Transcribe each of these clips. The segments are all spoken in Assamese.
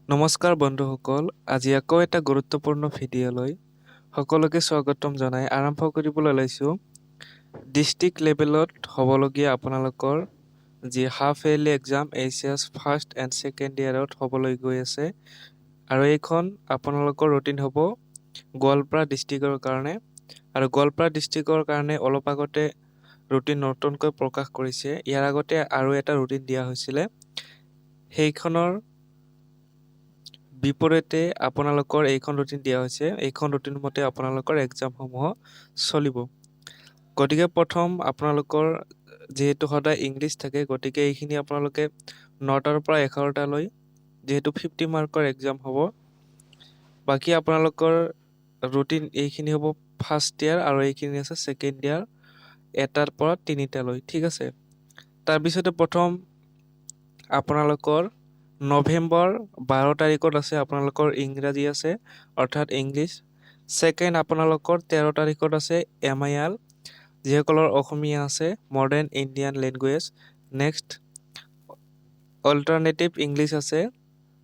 নমস্কাৰ বন্ধুসকল, আজি আকৌ এটা গুৰুত্বপূৰ্ণ ভিডিঅ'লৈ সকলোকে স্বাগতম জনাই আৰম্ভ কৰিবলৈ লৈছোঁ। ডিষ্ট্ৰিক্ট লেভেলত হ'বলগীয়া আপোনালোকৰ যি half yearly exam HS first and second ইয়াৰত হ'বলৈ গৈ আছে আৰু এইখন আপোনালোকৰ ৰুটিন হ'ব গোৱালপাৰা ডিষ্ট্ৰিক্টৰ কাৰণে। আৰু গোৱালপাৰা ডিষ্ট্ৰিক্টৰ কাৰণে অলপ আগতে ৰুটিন নতুনকৈ প্ৰকাশ কৰিছে। ইয়াৰ আগতে আৰু এটা ৰুটিন দিয়া হৈছিলে, সেইখনৰ বিপৰীতে আপোনালোকৰ এইখন ৰুটিন দিয়া হৈছে। এইখন ৰুটিন মতে আপোনালোকৰ এক্সামসমূহ চলিব। গতিকে প্ৰথম আপোনালোকৰ যিহেতু সদায় ইংলিছ থাকে, গতিকে এইখিনি আপোনালোকে 9টাৰ পৰা 11টালৈ যিহেতু 50 মাৰ্কৰ এক্সাম হ'ব। বাকী আপোনালোকৰ ৰুটিন এইখিনি হ'ব ফাৰ্ষ্ট ইয়াৰ আৰু এইখিনি আছে ছেকেণ্ড ইয়াৰ 1টাৰ পৰা 3টালৈ, ঠিক আছে। তাৰপিছতে প্ৰথম আপোনালোকৰ নৱেম্বৰ 12 তাৰিখত আছে আপোনালোকৰ ইংৰাজী আছে, অৰ্থাৎ ইংলিছ। ছেকেণ্ড আপোনালোকৰ 13 তাৰিখত আছে MIL, যিসকলৰ অসমীয়া আছে, modern Indian language. Next alternative English আছে।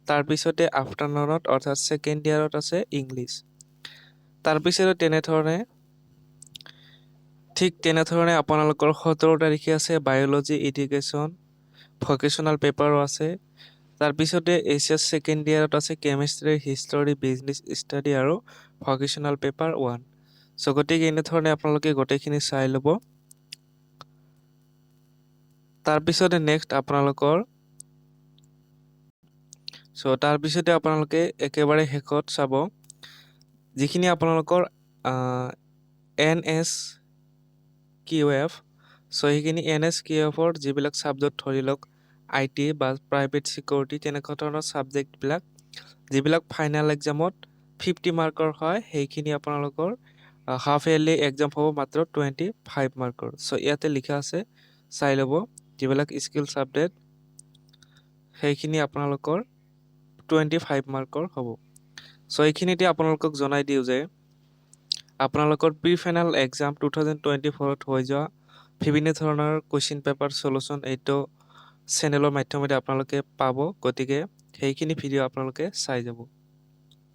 তাৰপিছতে আফটাৰনুনত অৰ্থাৎ ছেকেণ্ড ইয়াৰত আছে ইংলিছ। তাৰপিছতে ঠিক তেনেধৰণে আপোনালোকৰ 17 তাৰিখে আছে বায়'লজি, এডুকেশ্যন, ভকেশ্যনেল পেপাৰো আছে। তাৰপিছতে এইচএছ ছেকেণ্ড ইয়াৰত আছে কেমেষ্ট্ৰি, হিষ্টৰী, বিজনেছ ষ্টাডি আৰু ভকেশ্যনেল পেপাৰ 1। চ' গতিকে এনেধৰণে আপোনালোকে গোটেইখিনি চাই ল'ব। তাৰপিছতে নেক্সট আপোনালোকে একেবাৰে শেষত চাব যিখিনি আপোনালোকৰ NSQF। চ' সেইখিনি NSQF-ৰ যিবিলাক ছাবজেক্ট ধৰি লওক IT বা প্ৰাইভেট চিকিউৰিটি তেনেকুৱা ধৰণৰ ছাবজেক্টবিলাক যিবিলাক ফাইনেল এক্সামত 50 মাৰ্কৰ হয়, সেইখিনি আপোনালোকৰ হাফ ইয়াৰলি এক্সাম হ'ব মাত্ৰ 25 মাৰ্কৰ। চ' ইয়াতে লিখা আছে, চাই ল'ব। যিবিলাক স্কিল ছাবজেক্ট সেইখিনি আপোনালোকৰ 25 মাৰ্কৰ হ'ব। চ' এইখিনিতে আপোনালোকক জনাই দিওঁ যে আপোনালোকৰ প্ৰি ফাইনেল এক্সাম 2024ত হৈ যোৱা বিভিন্ন ধৰণৰ কুৱেশ্যন পেপাৰ চলুশ্যন এইটো চেনেলৰ মাধ্যমেৰে আপোনালোকে পাব। গতিকে সেইখিনি ভিডিঅ' আপোনালোকে চাই যাব।